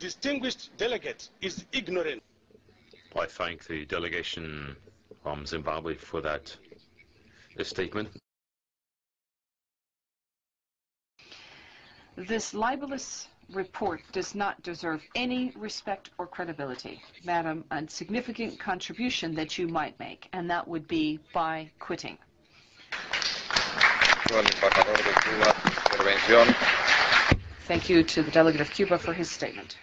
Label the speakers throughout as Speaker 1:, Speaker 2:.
Speaker 1: distinguished delegate is ignorant.
Speaker 2: I thank the delegation from Zimbabwe for that statement.
Speaker 3: This libelous report does not deserve any respect or credibility. Madam, a significant contribution that you might make, and that would be by quitting. Thank you to the delegate of Cuba for his statement.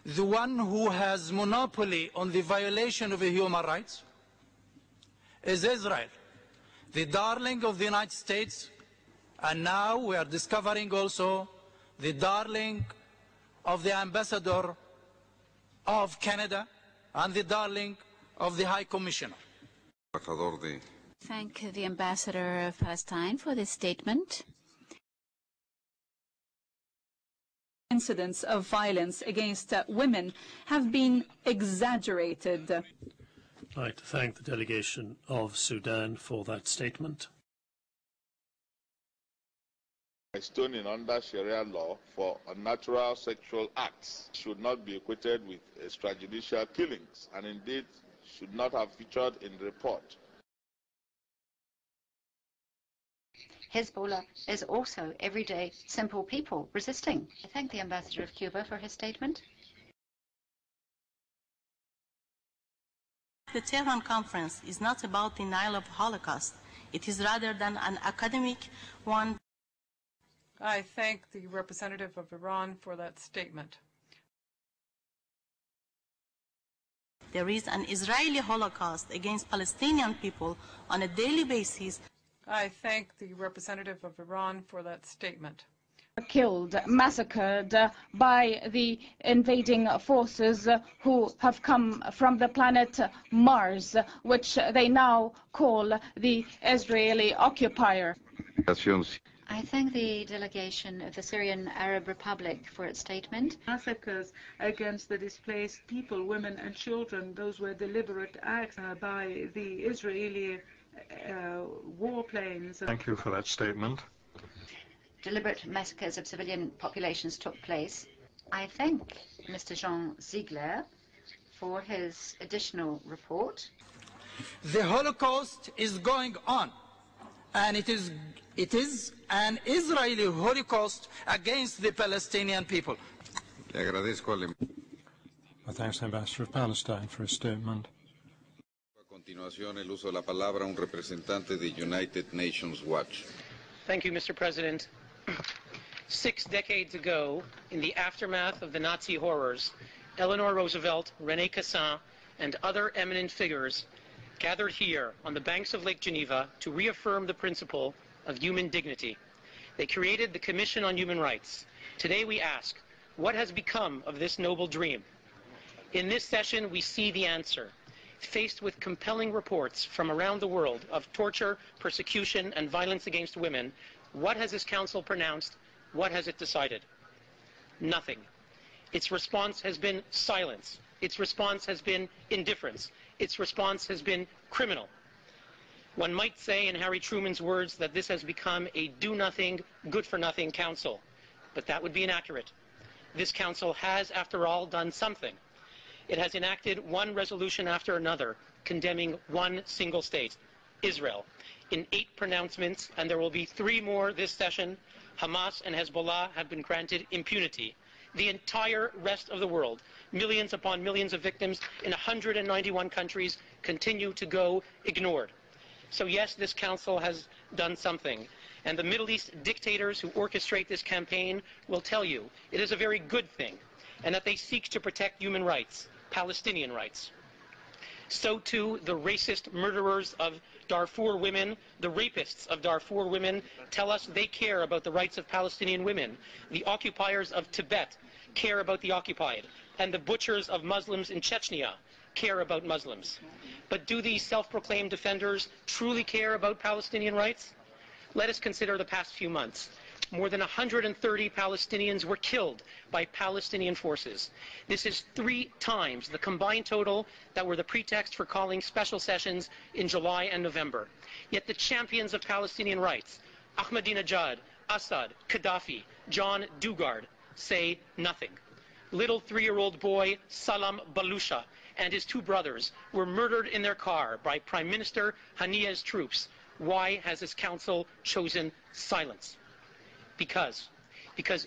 Speaker 4: The one who has monopoly on the violation of human rights is Israel, the darling of the United States, and now we are discovering also the darling of the ambassador of Canada and the darling of the High Commissioner.
Speaker 5: Thank the Ambassador of Palestine for this statement.
Speaker 6: Incidents of violence against women have been exaggerated.
Speaker 7: I'd like to thank the delegation of Sudan for that statement.
Speaker 8: Stoning under Sharia law for unnatural sexual acts should not be equated with extrajudicial killings, and indeed should not have featured in the report.
Speaker 9: Hezbollah is also everyday, simple people resisting. I thank the Ambassador of Cuba for his statement.
Speaker 10: The Tehran conference is not about denial of Holocaust. It is rather than an academic one.
Speaker 11: I thank the representative of Iran for that statement.
Speaker 10: There is an Israeli Holocaust against Palestinian people on a daily basis.
Speaker 11: I thank the representative of Iran for that statement.
Speaker 6: Killed, massacred by the invading forces who have come from the planet Mars, which they now call the Israeli occupier.
Speaker 9: I thank the delegation of the Syrian Arab Republic for its statement.
Speaker 12: Massacres against the displaced people, women and children, those were deliberate acts by the Israeli warplanes.
Speaker 13: Thank you for that statement.
Speaker 9: Deliberate massacres of civilian populations took place. I thank Mr. Jean Ziegler for his additional report.
Speaker 4: The Holocaust is going on, and it is an Israeli Holocaust against the Palestinian people.
Speaker 13: I thank the Ambassador of Palestine for his statement.
Speaker 14: Continuación, el uso de la palabra un representante de United Nations Watch.
Speaker 15: Thank you, Mr. President. 6 decades ago, in the aftermath of the Nazi horrors, Eleanor Roosevelt, René Cassin, and other eminent figures gathered here on the banks of Lake Geneva to reaffirm the principle of human dignity. They created the Commission on Human Rights. Today we ask, what has become of this noble dream? In this session, we see the answer. Faced with compelling reports from around the world of torture, persecution, and violence against women, what has this Council pronounced? What has it decided? Nothing. Its response has been silence. Its response has been indifference. Its response has been criminal. One might say, in Harry Truman's words, that this has become a do-nothing, good-for-nothing Council. But that would be inaccurate. This Council has, after all, done something. It has enacted one resolution after another, condemning one single state, Israel, in 8 pronouncements, and there will be 3 more this session. Hamas and Hezbollah have been granted impunity. The entire rest of the world, millions upon millions of victims in 191 countries, continue to go ignored. So yes, this Council has done something. And the Middle East dictators who orchestrate this campaign will tell you it is a very good thing, and that they seek to protect human rights, Palestinian rights. So too, the racist murderers of Darfur women, the rapists of Darfur women, tell us they care about the rights of Palestinian women. The occupiers of Tibet care about the occupied, and the butchers of Muslims in Chechnya care about Muslims. But do these self-proclaimed defenders truly care about Palestinian rights? Let us consider the past few months. More than 130 Palestinians were killed by Palestinian forces. This is 3 times the combined total that were the pretext for calling special sessions in July and November. Yet the champions of Palestinian rights, Ahmadinejad, Assad, Gaddafi, John Dugard, say nothing. Little 3-year-old boy Salam Balusha and his 2 brothers were murdered in their car by Prime Minister Haniya's troops. Why has this council chosen silence? Because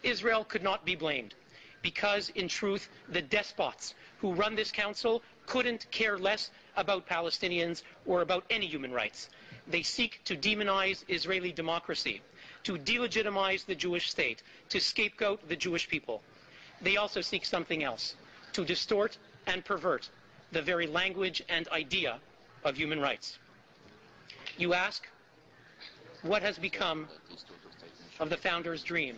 Speaker 15: Israel could not be blamed. Because, in truth, the despots who run this council couldn't care less about Palestinians or about any human rights. They seek to demonize Israeli democracy, to delegitimize the Jewish state, to scapegoat the Jewish people. They also seek something else, to distort and pervert the very language and idea of human rights. You ask, what has become of the founder's dream,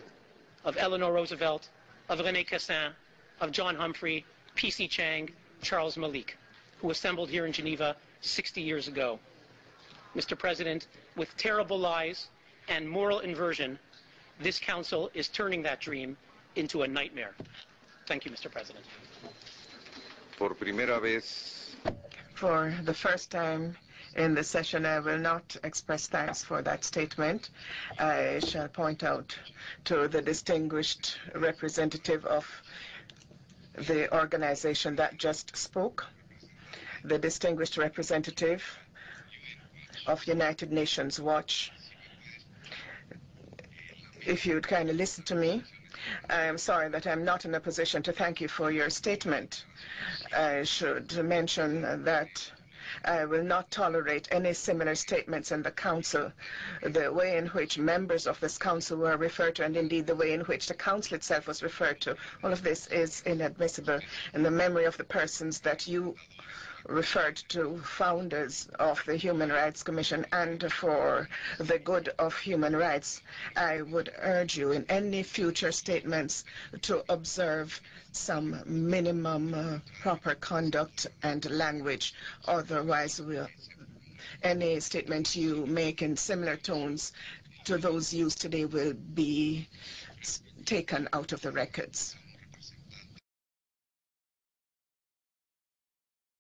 Speaker 15: of Eleanor Roosevelt, of René Cassin, of John Humphrey, P.C. Chang, Charles Malik, who assembled here in Geneva 60 years ago? Mr. President, with terrible lies and moral inversion, this council is turning that dream into a nightmare. Thank you, Mr. President.
Speaker 16: Por primera vez.
Speaker 17: For the first time in the session, I will not express thanks for that statement. I shall point out to the distinguished representative of the organization that just spoke, the distinguished representative of United Nations Watch. If you'd kindly listen to me. I am sorry that I'm not in a position to thank you for your statement. I should mention that I will not tolerate any similar statements in the Council. The way in which members of this Council were referred to, and indeed the way in which the Council itself was referred to, all of this is inadmissible. In the memory of the persons that you referred to, founders of the Human Rights Commission, and for the good of human rights, I would urge you in any future statements to observe some minimum proper conduct and language. Otherwise, any statement you make in similar tones to those used today will be taken out of the records.